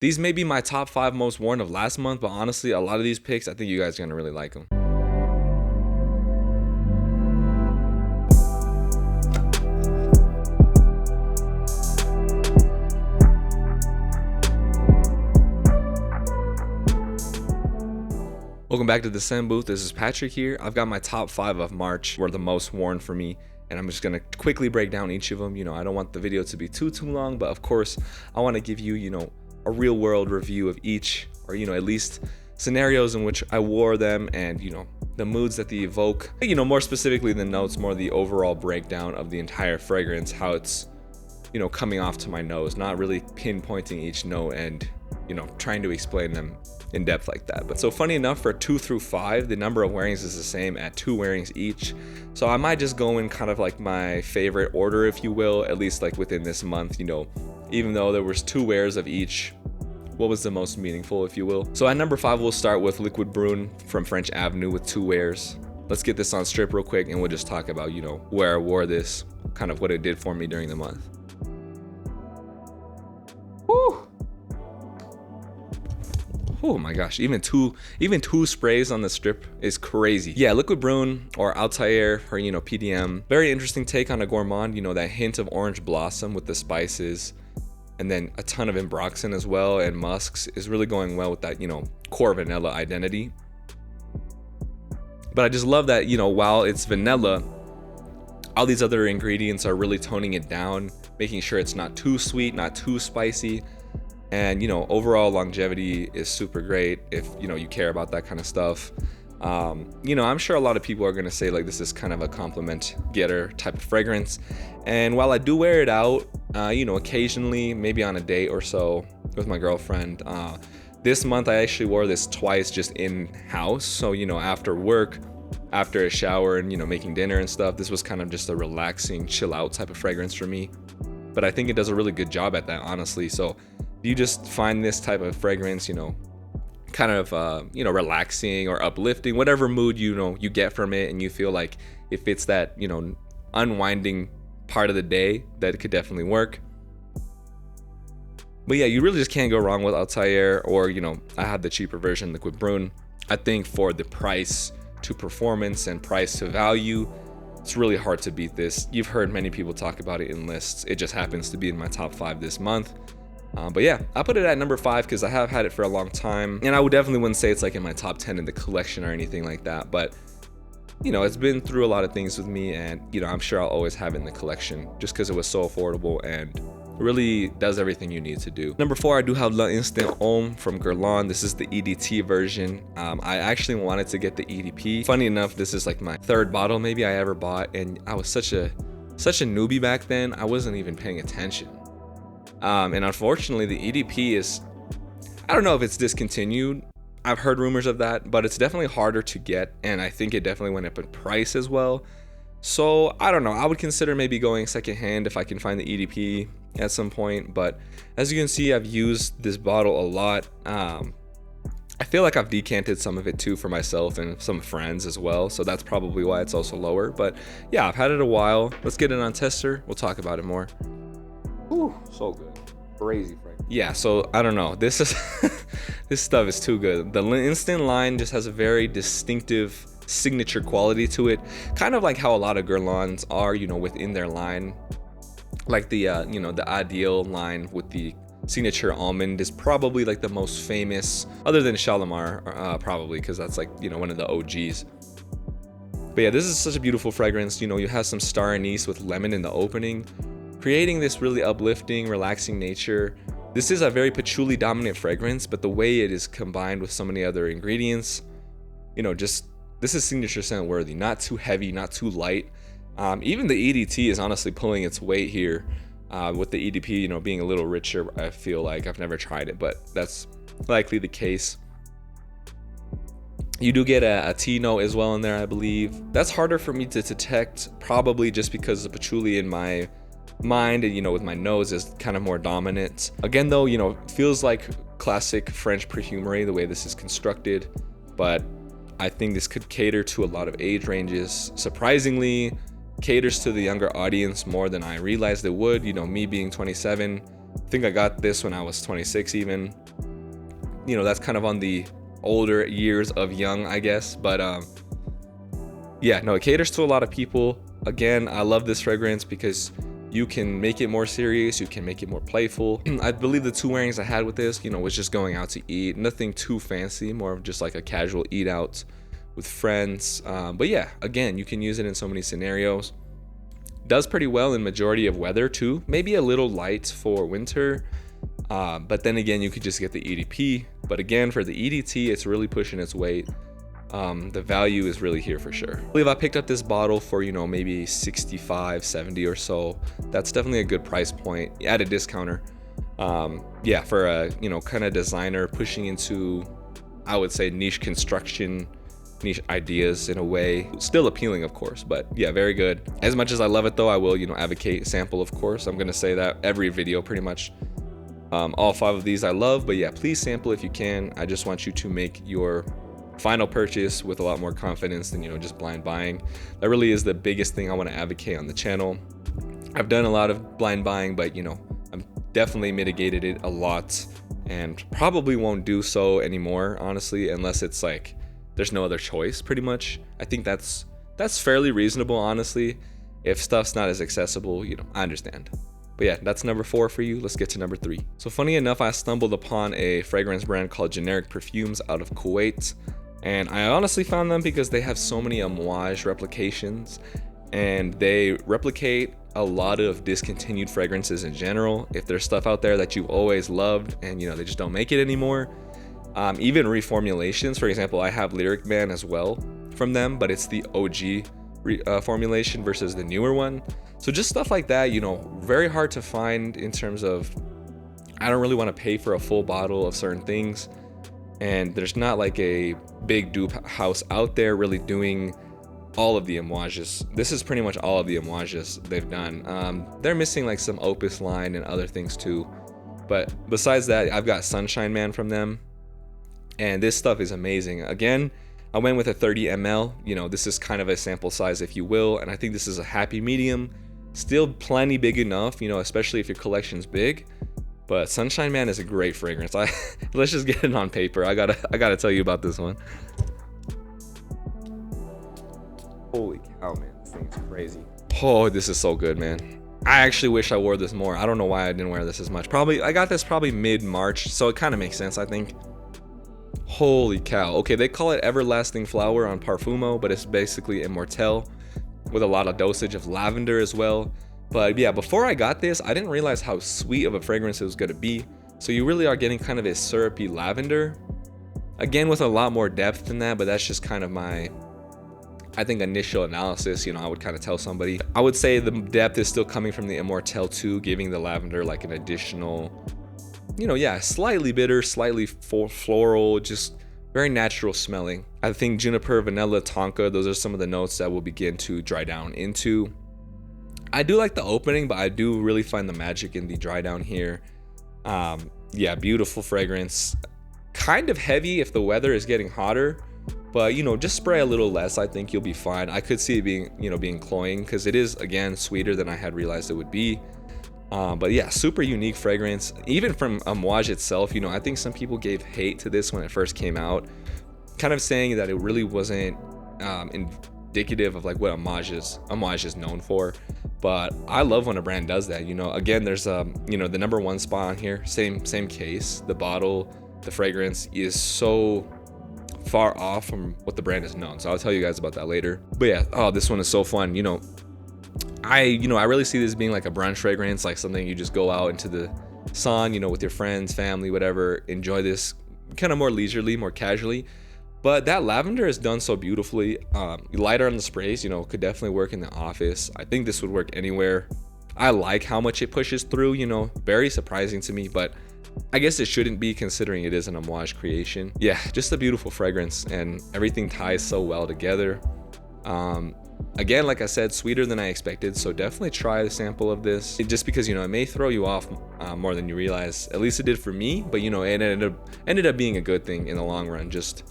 These may be my top 5 most worn of last month, but honestly, a lot of these picks, I think you guys are gonna really like them. Welcome back to the Scent Booth. This is Patrick here. I've got my top 5 of March were the most worn for me, and I'm just gonna quickly break down each of them. I don't want the video to be too long, but of course I want to give you a real world review of each, or at least scenarios in which I wore them, and the moods that they evoke. More specifically the notes, more the overall breakdown of the entire fragrance, how it's coming off to my nose, not really pinpointing each note and trying to explain them in depth like that. But so funny enough, for 2 through 5, the number of wearings is the same at 2 wearings each. So I might just go in kind of like my favorite order, if you will, at least like within this month, even though there was 2 wears of each, what was the most meaningful, if you will. So at number 5, we'll start with Liquid Brun from French Avenue with 2 wears. Let's get this on strip real quick and we'll just talk about, where I wore this, kind of what it did for me during the month. Woo! Oh my gosh, even two sprays on the strip is crazy. Yeah, Liquid Brun or Altair, or PDM, very interesting take on a gourmand. That hint of orange blossom with the spices, and then a ton of ambroxan as well, and musks is really going well with that core vanilla identity. But I just love that while it's vanilla, all these other ingredients are really toning it down, making sure it's not too sweet, not too spicy. And overall longevity is super great if you care about that kind of stuff. I'm sure a lot of people are going to say like this is kind of a compliment getter type of fragrance, and while I do wear it out occasionally, maybe on a date or so with my girlfriend, this month I actually wore this twice just in house. So after work, after a shower, and making dinner and stuff, this was kind of just a relaxing chill out type of fragrance for me. But I think it does a really good job at that, honestly. So you just find this type of fragrance, kind of, relaxing or uplifting, whatever mood, you get from it, and you feel like it fits that, unwinding part of the day, that it could definitely work. But yeah, you really just can't go wrong with Altair, or, I have the cheaper version, Liquid Brun. I think for the price to performance and price to value, it's really hard to beat this. You've heard many people talk about it in lists. It just happens to be in my top 5 this month. But yeah, I put it at number 5 because I have had it for a long time, and I would definitely wouldn't say it's like in my top 10 in the collection or anything like that, but it's been through a lot of things with me, and I'm sure I'll always have it in the collection just because it was so affordable and really does everything you need to do. Number 4, I do have L'Instant Homme from Guerlain. This is the EDT version. I actually wanted to get the EDP. Funny enough, this is like my 3rd bottle maybe I ever bought, and I was such a newbie back then. I wasn't even paying attention. And unfortunately the EDP is, I don't know if it's discontinued. I've heard rumors of that, but it's definitely harder to get, and I think it definitely went up in price as well. So I don't know, I would consider maybe going secondhand if I can find the EDP at some point. But as you can see, I've used this bottle a lot. I feel like I've decanted some of it too for myself and some friends as well, so that's probably why it's also lower. But yeah, I've had it a while. Let's get it on tester, we'll talk about it more. Ooh, so good. Crazy fragrance. Yeah, so I don't know. This is this stuff is too good. The Instant line just has a very distinctive signature quality to it. Kind of like how a lot of Guerlains are, within their line. Like the the Ideal line with the signature almond is probably like the most famous, other than Shalimar, probably, because that's like, one of the OGs. But yeah, this is such a beautiful fragrance. You have some star anise with lemon in the opening, creating this really uplifting, relaxing nature. This is a very patchouli dominant fragrance, but the way it is combined with so many other ingredients, this is signature scent worthy. Not too heavy, not too light. Even the EDT is honestly pulling its weight here, with the EDP, being a little richer. I feel like I've never tried it, but that's likely the case. You do get a tea note as well in there, I believe. That's harder for me to detect, probably just because the patchouli in my mind and with my nose is kind of more dominant. Again though, feels like classic French perfumery the way this is constructed, but I think this could cater to a lot of age ranges. Surprisingly, caters to the younger audience more than I realized it would. Me being 27, I think I got this when I was 26 even. you know, that's kind of on the older years of young, I guess. But yeah, no, it caters to a lot of people. Again, I love this fragrance because you can make it more serious, you can make it more playful. I believe the 2 wearings I had with this, you know, was just going out to eat, nothing too fancy, more of just like a casual eat out with friends. But yeah, again, you can use it in so many scenarios. Does pretty well in majority of weather too, maybe a little light for winter, but then again, you could just get the EDP. But again, for the EDT, it's really pushing its weight. The value is really here for sure. I believe I picked up this bottle for, you know, maybe 65, 70 or so. That's definitely a good price point at a discounter. Yeah, for a, you know, kind of designer pushing into, I would say, niche construction, niche ideas in a way. Still appealing, of course, but yeah, very good. As much as I love it though, I will, you know, advocate sample, of course. I'm gonna say that every video pretty much. All 5 of these I love, but yeah, please sample if you can. I just want you to make your final purchase with a lot more confidence than, you know, just blind buying. That really is the biggest thing I want to advocate on the channel. I've done a lot of blind buying, but you know, I've definitely mitigated it a lot and probably won't do so anymore, honestly, unless it's like there's no other choice, pretty much. I think that's fairly reasonable, honestly. If stuff's not as accessible, you know, I understand. But yeah, that's number 4 for you. Let's get to number 3. So funny enough, I stumbled upon a fragrance brand called Generic Perfumes out of Kuwait. And I honestly found them because they have so many Amouage replications, and they replicate a lot of discontinued fragrances in general. If there's stuff out there that you've always loved and, you know, they just don't make it anymore, even reformulations. For example, I have Lyric Man as well from them, but it's the OG formulation versus the newer one. So just stuff like that, you know, very hard to find in terms of, I don't really want to pay for a full bottle of certain things. And there's not like a big dupe house out there really doing all of the Amouages. This is pretty much all of the Amouages they've done. They're missing like some Opus line and other things too. But besides that, I've got Sunshine Man from them. And this stuff is amazing. Again, I went with a 30 ml. You know, this is kind of a sample size, if you will. And I think this is a happy medium. Still plenty big enough, you know, especially if your collection's big. But Sunshine Man is a great fragrance. Let's just get it on paper. I gotta tell you about this one. Holy cow, man, this thing's crazy. Oh, this is so good, man. I actually wish I wore this more. I don't know why I didn't wear this as much. I got this probably mid-March, so it kind of makes sense, I think. Holy cow. Okay, they call it Everlasting Flower on Parfumo, but it's basically Immortelle with a lot of dosage of lavender as well. But yeah, before I got this, I didn't realize how sweet of a fragrance it was going to be. So you really are getting kind of a syrupy lavender. Again, with a lot more depth than that, but that's just kind of my, I think, initial analysis. You know, I would kind of tell somebody. I would say the depth is still coming from the Immortelle 2, giving the lavender like an additional, you know, yeah, slightly bitter, slightly floral, just very natural smelling. I think juniper, vanilla, tonka, those are some of the notes that will begin to dry down into. I do like the opening, but I do really find the magic in the dry down here. Yeah, beautiful fragrance. Kind of heavy if the weather is getting hotter, but you know, just spray a little less. I think you'll be fine. I could see it being, you know, being cloying because it is, again, sweeter than I had realized it would be. But yeah, super unique fragrance. Even from Amouage itself, you know, I think some people gave hate to this when it first came out, kind of saying that it really wasn't indicative of like what Amouage is known for. But I love when a brand does that. You know, again, there's you know, the number 1 spot on here, same case. The bottle, the fragrance is so far off from what the brand is known. So I'll tell you guys about that later. But yeah, oh, this one is so fun. You know, I really see this being like a brunch fragrance, like something you just go out into the sun, you know, with your friends, family, whatever, enjoy this kind of more leisurely, more casually. But that lavender is done so beautifully. Lighter on the sprays, you know, could definitely work in the office. I think this would work anywhere. I like how much it pushes through, you know, very surprising to me, but I guess it shouldn't be considering it is an Amouage creation. Yeah, just a beautiful fragrance, and everything ties so well together. Again, like I said, sweeter than I expected, so definitely try the sample of this, just because, you know, it may throw you off more than you realize. At least it did for me, but you know, it ended up being a good thing in the long run. Just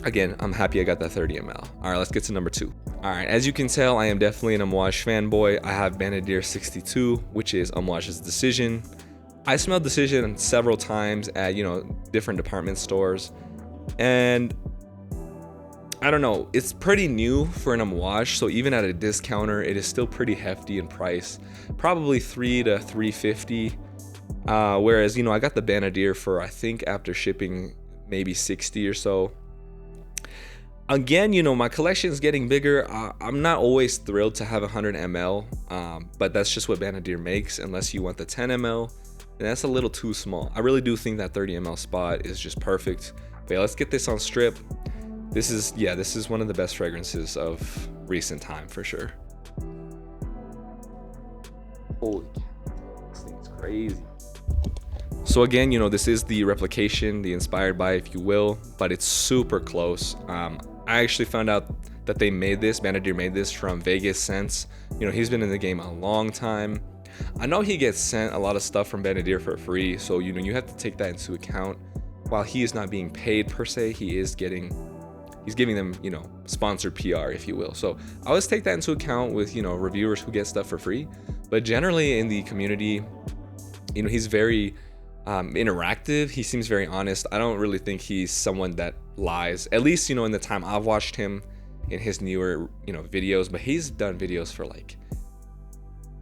again, I'm happy I got that 30 ml. All right, let's get to number 2. All right, as you can tell, I am definitely an Amouage fanboy. I have Banadir 62, which is Amouage's Decision. I smelled Decision several times at, you know, different department stores, and I don't know, it's pretty new for an Amouage, so even at a discounter, it is still pretty hefty in price, probably $3 to $3.50. Whereas, you know, I got the Banadir for, I think after shipping, maybe 60 or so. Again, you know, my collection is getting bigger. I'm not always thrilled to have 100 ml, but that's just what Banadir makes, unless you want the 10 ml, and that's a little too small. I really do think that 30 ml spot is just perfect. But yeah, let's get this on strip. This is one of the best fragrances of recent time for sure. Holy cow, this thing is crazy. So again, you know, this is the replication, the inspired by, if you will, but it's super close. I actually found out that they made this, Banadir made this from Vegas Scents. You know, he's been in the game a long time. I know he gets sent a lot of stuff from Banadir for free, so, you know, you have to take that into account. While he is not being paid per se, he's giving them, you know, sponsored PR, if you will. So I always take that into account with, you know, reviewers who get stuff for free. But generally in the community, you know, he's very interactive. He seems very honest. I don't really think he's someone that lies, at least, you know, in the time I've watched him in his newer, you know, videos. But he's done videos for like,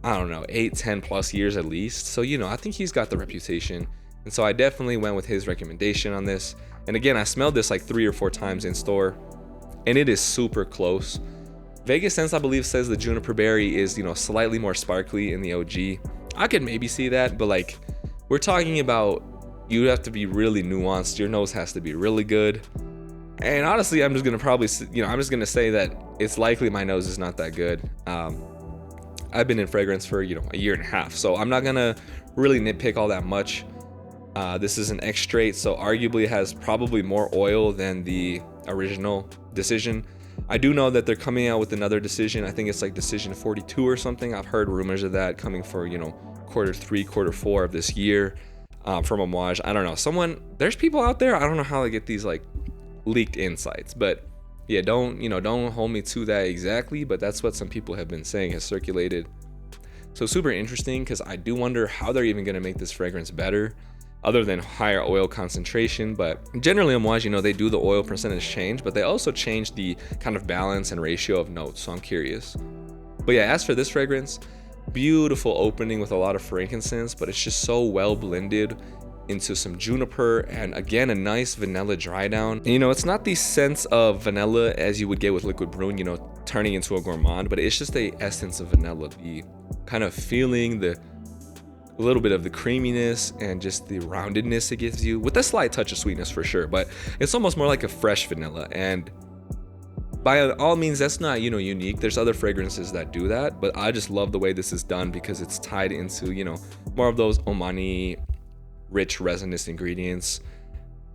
I don't know, 8-10 plus years at least. So, you know, I think he's got the reputation, and so I definitely went with his recommendation on this. And again, I smelled this like 3 or 4 times in store, and it is super close. Vegas Scents, I believe, says the juniper berry is, you know, slightly more sparkly in the OG. I could maybe see that, but like, we're talking about, you have to be really nuanced. Your nose has to be really good. And honestly, I'm just gonna probably, you know, I'm just gonna say that it's likely my nose is not that good. I've been in fragrance for, you know, a year and a half, so I'm not gonna really nitpick all that much. This is an X straight, so arguably it has probably more oil than the original Decision. I do know that they're coming out with another Decision. I think it's like Decision 42 or something. I've heard rumors of that coming for, you know, Q3, Q4 of this year, from Amouage. I don't know. There's people out there, I don't know how they get these like leaked insights, but yeah, don't hold me to that exactly, but that's what some people have been saying has circulated. So super interesting, because I do wonder how they're even going to make this fragrance better, other than higher oil concentration. But generally Amouage, you know, they do the oil percentage change, but they also change the kind of balance and ratio of notes, so I'm curious. But yeah, as for this fragrance, beautiful opening with a lot of frankincense, but it's just so well blended into some juniper, and again, a nice vanilla dry down. And, you know, it's not the sense of vanilla as you would get with liquid Brun, you know, turning into a gourmand, but it's just the essence of vanilla, the kind of feeling, the little bit of the creaminess and just the roundedness it gives you, with a slight touch of sweetness for sure, but it's almost more like a fresh vanilla. And by all means, that's not, you know, unique. There's other fragrances that do that, but I just love the way this is done, because it's tied into, you know, more of those Omani rich resinous ingredients.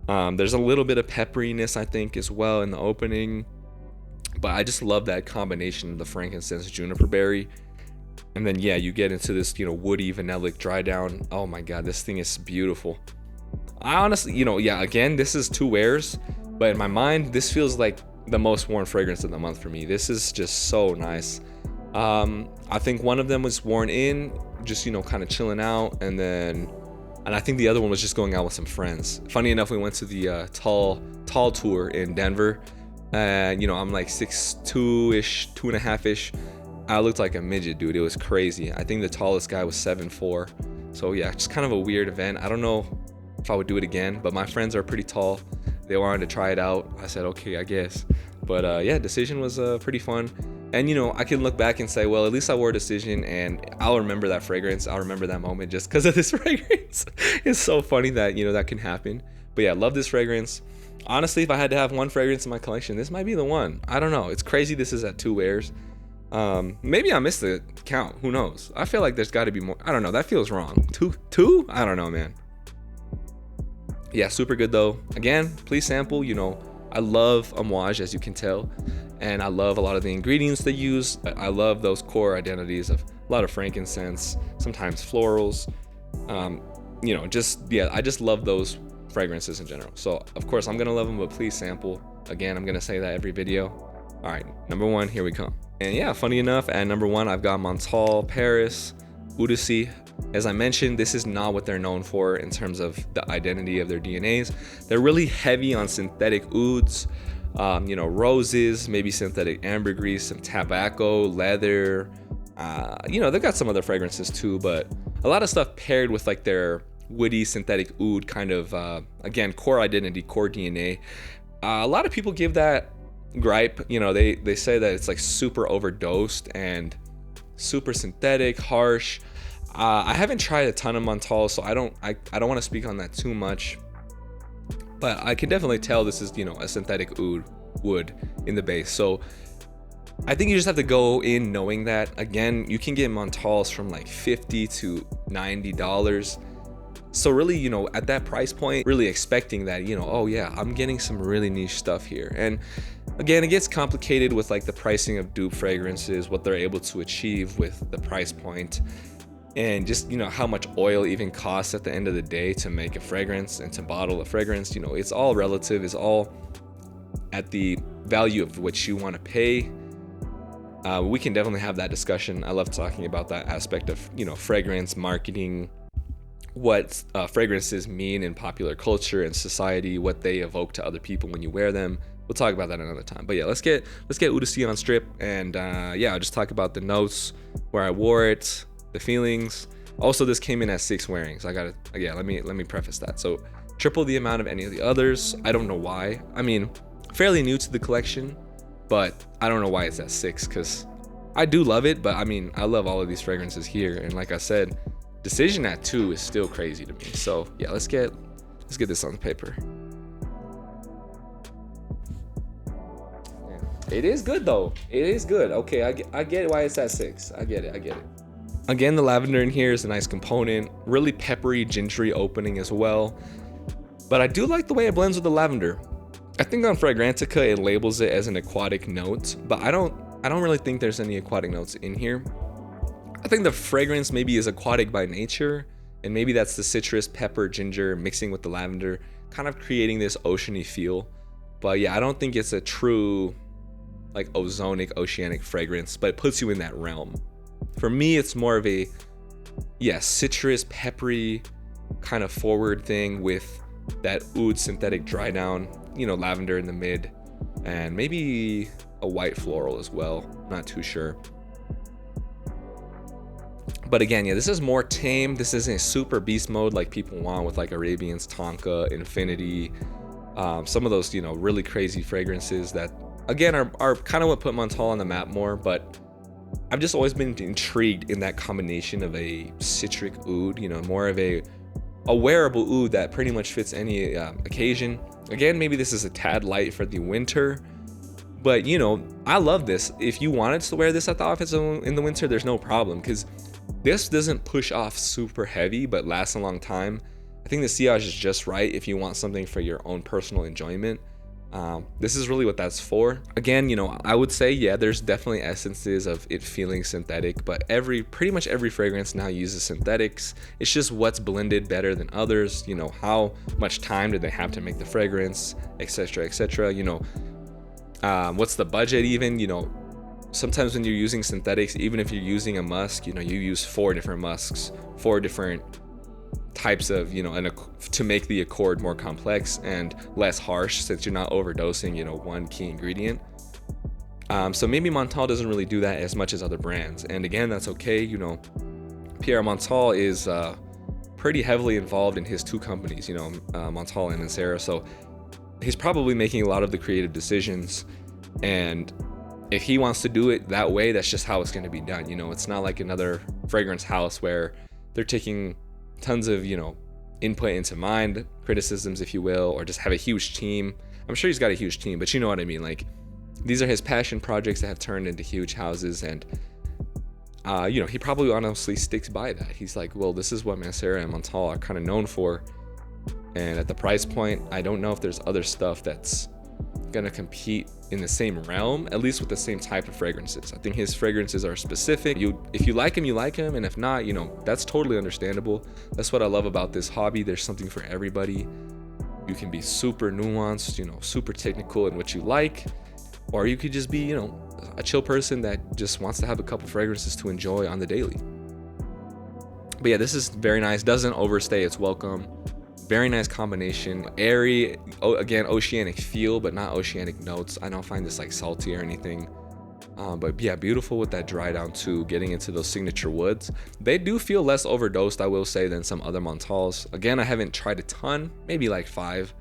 There's a little bit of pepperiness, I think, as well in the opening, but I just love that combination of the frankincense, juniper berry, and then yeah, you get into this, you know, woody vanillic dry down. Oh my god, this thing is beautiful. I honestly, you know, yeah, again, this is 2 wears, but in my mind, this feels like the most worn fragrance of the month for me. This is just so nice. I think one of them was worn in, just, you know, kind of chilling out, and I think the other one was just going out with some friends. Funny enough, we went to the tall tour in Denver, and you know, I'm like 6'2"-ish, 2.5-ish. I looked like a midget, dude. It was crazy. I think the tallest guy was 7'4". So yeah, just kind of a weird event. I don't know if I would do it again, but my friends are pretty tall. They wanted to try it out. I said, okay, I guess. But yeah, Decision was pretty fun. And you know, I can look back and say, well, at least I wore Decision, and I'll remember that fragrance. I'll remember that moment just because of this fragrance. It's so funny that, you know, that can happen. But yeah, I love this fragrance. Honestly, if I had to have one fragrance in my collection, this might be the one. I don't know. It's crazy this is at 2 wears. Maybe I missed the count. Who knows? I feel like there's got to be more. I don't know. That feels wrong. Two? I don't know, man. Yeah, super good though. Again, please sample. You know, I love Amouage, as you can tell, and I love a lot of the ingredients they use. I love those core identities of a lot of frankincense, sometimes florals. You know, just yeah, I just love those fragrances in general. So of course I'm gonna love them, but please sample. Again, I'm gonna say that every video. All right, number 1, here we come. And yeah, funny enough, at number 1, I've got Montale Paris. Oudyssee. As I mentioned, this is not what they're known for in terms of the identity of their DNAs. They're really heavy on synthetic ouds, roses, maybe synthetic ambergris, some tobacco, leather. They've got some other fragrances too, but a lot of stuff paired with like their woody synthetic oud kind of, again, core identity, core DNA. A lot of people give that gripe. They say that it's like super overdosed and super synthetic, harsh. I haven't tried a ton of Montale, so I don't want to speak on that too much, but I can definitely tell this is a synthetic oud wood in the base. So I think you just have to go in knowing that. Again, you can get Montales from like $50 to $90. So really, at that price point, really expecting that, oh yeah, I'm getting some really niche stuff here. And again, it gets complicated with like the pricing of dupe fragrances, what they're able to achieve with the price point, and just, how much oil even costs at the end of the day to make a fragrance and to bottle a fragrance. It's all relative. It's all at the value of what you want to pay. We can definitely have that discussion. I love talking about that aspect of, fragrance marketing, what fragrances mean in popular culture and society, what they evoke to other people when you wear them. We'll talk about that another time. But yeah, let's get Oudyssee on strip, and I'll just talk about the notes, where I wore it, the feelings. Also, this came in at 6 wearings. Let me preface that. So triple the amount of any of the others. I don't know why. I mean, fairly new to the collection, but I don't know why it's at 6, because I do love it, but I mean, I love all of these fragrances here, and like I said, decision at 2 is still crazy to me. So yeah, let's get this on paper. It is good though. It is good. Okay, I get why it's at 6. I get it. Again, the lavender in here is a nice component. Really peppery, gingery opening as well. But I do like the way it blends with the lavender. I think on Fragrantica it labels it as an aquatic note, but I don't really think there's any aquatic notes in here. I think the fragrance maybe is aquatic by nature, and maybe that's the citrus, pepper, ginger mixing with the lavender, kind of creating this oceany feel. But yeah, I don't think it's a true like ozonic, oceanic fragrance, but it puts you in that realm. For me, it's more of a citrus, peppery kind of forward thing with that oud synthetic dry down, lavender in the mid, and maybe a white floral as well. Not too sure. But again, this is more tame. This isn't super beast mode like people want with like Arabians, Tonka, Infinity, some of those, really crazy fragrances that again are kind of what put Montale on the map more. But I've just always been intrigued in that combination of a citric oud, more of a wearable oud that pretty much fits any occasion. Again, maybe this is a tad light for the winter, but I love this. If you wanted to wear this at the office in the winter, there's no problem, because this doesn't push off super heavy but lasts a long time. I think the sillage is just right if you want something for your own personal enjoyment. This is really what that's for. Again, I would say, there's definitely essences of it feeling synthetic, but pretty much every fragrance now uses synthetics. It's just what's blended better than others, how much time did they have to make the fragrance, etc., etc. What's the budget even, sometimes when you're using synthetics, even if you're using a musk, you use 4 different musks, 4 different types of, to make the accord more complex and less harsh, since you're not overdosing, one key ingredient. So maybe Montale doesn't really do that as much as other brands. And again, that's okay. Pierre Montale is pretty heavily involved in his 2 companies, Montale and Mancera. So he's probably making a lot of the creative decisions. And if he wants to do it that way, that's just how it's going to be done. It's not like another fragrance house where they're taking tons of, input into mind, criticisms, if you will, or just have a huge team. I'm sure he's got a huge team, but you know what I mean? Like, these are his passion projects that have turned into huge houses, and he probably honestly sticks by that. He's like, well, this is what Mancera and Montale are kind of known for, and at the price point, I don't know if there's other stuff that's gonna compete in the same realm, at least with the same type of fragrances. I think his fragrances are specific. If you like him, you like him, and if not, that's totally understandable. That's what I love about this hobby. There's something for everybody. You can be super nuanced, super technical in what you like, or you could just be, a chill person that just wants to have a couple fragrances to enjoy on the daily. But yeah, this is very nice. Doesn't overstay its welcome. Very nice combination. Airy, again, oceanic feel, but not oceanic notes. I don't find this like salty or anything. But yeah, beautiful with that dry down too, getting into those signature woods. They do feel less overdosed, I will say, than some other Montales. Again, I haven't tried a ton, maybe like 5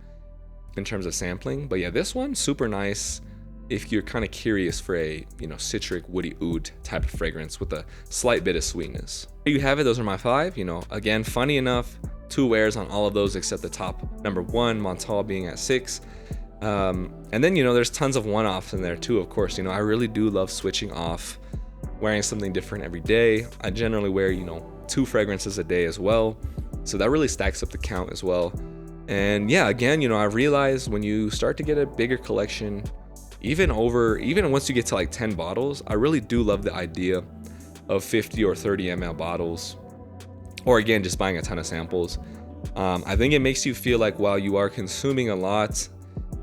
in terms of sampling. But yeah, this one, super nice if you're kind of curious for a, you know, citric, woody oud type of fragrance with a slight bit of sweetness. There you have it. Those are my 5. You know, again, funny enough, 2 wears on all of those except the top number 1, Montale being at 6. And then, you know, there's tons of one-offs in there too, of course. You know, I really do love switching off, wearing something different every day. I generally wear, you know, 2 fragrances a day as well. So that really stacks up the count as well. And yeah, again, you know, I realized when you start to get a bigger collection, even once you get to like 10 bottles, I really do love the idea of 50 or 30 ml bottles, or again, just buying a ton of samples. I think it makes you feel like while you are consuming a lot,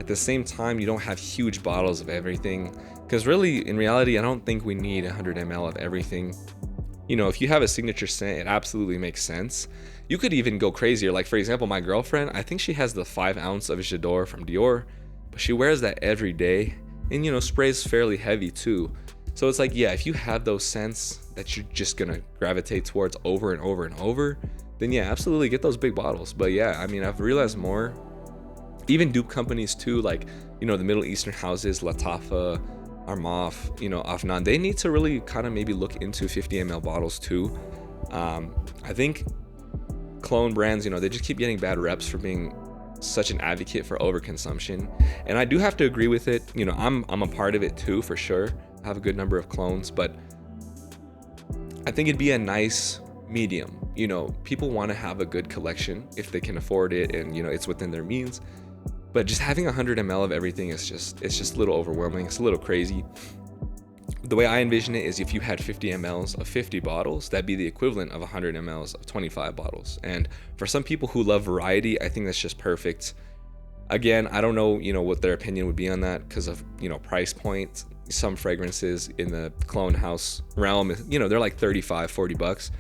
at the same time, you don't have huge bottles of everything. Because really, in reality, I don't think we need 100 ml of everything. You know, if you have a signature scent, it absolutely makes sense. You could even go crazier. Like, for example, my girlfriend, I think she has the 5 ounce of J'adore from Dior, but she wears that every day and, you know, sprays fairly heavy too. So it's like, yeah, if you have those scents that you're just gonna gravitate towards over and over and over, then yeah, absolutely get those big bottles. But yeah, I mean, I've realized more, even dupe companies too, like, you know, the Middle Eastern houses, Latafa, Armaf, you know, Afnan, they need to really kind of maybe look into 50 ml bottles too. I think clone brands, you know, they just keep getting bad reps for being such an advocate for overconsumption. And I do have to agree with it. You know, I'm a part of it too, for sure. I have a good number of clones, but I think it'd be a nice medium. You know, people want to have a good collection if they can afford it and, you know, it's within their means. But just having 100 ml of everything is just a little overwhelming. It's a little crazy. The way I envision it is if you had 50 mLs of 50 bottles, that'd be the equivalent of 100 mLs of 25 bottles. And for some people who love variety, I think that's just perfect. Again, I don't know, you know, what their opinion would be on that because of, you know, price point. Some fragrances in the clone house realm, you know, they're like 35, 40 bucks.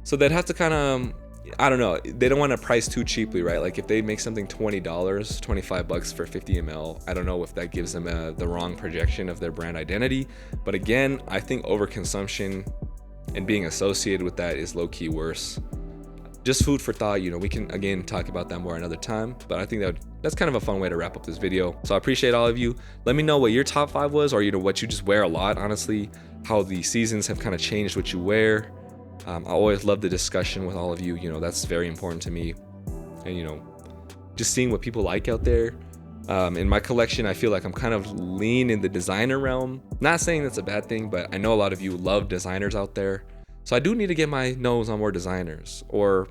So they'd have to kind of, I don't know, they don't want to price too cheaply, right? Like if they make something $20, 25 bucks for 50 ml, I don't know if that gives them the wrong projection of their brand identity. But again, I think overconsumption and being associated with that is low-key worse. Just food for thought, you know, we can again talk about that more another time, but I think that's kind of a fun way to wrap up this video. So I appreciate all of you. Let me know what your top 5 was, or, you know, what you just wear a lot, honestly, how the seasons have kind of changed what you wear. I always love the discussion with all of you. You know, that's very important to me. And, you know, just seeing what people like out there. In my collection, I feel like I'm kind of lean in the designer realm. Not saying that's a bad thing, but I know a lot of you love designers out there. So I do need to get my nose on more designers, or,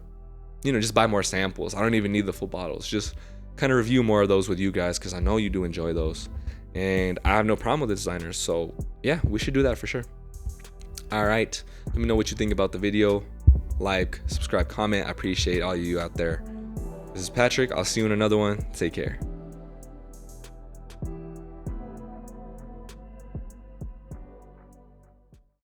you know, just buy more samples. I don't even need the full bottles. Just kind of review more of those with you guys, because I know you do enjoy those. And I have no problem with the designers. So yeah, we should do that for sure. All right, let me know what you think about the video. Like, subscribe, comment. I appreciate all you out there. This is Patrick. I'll see you in another one. Take care.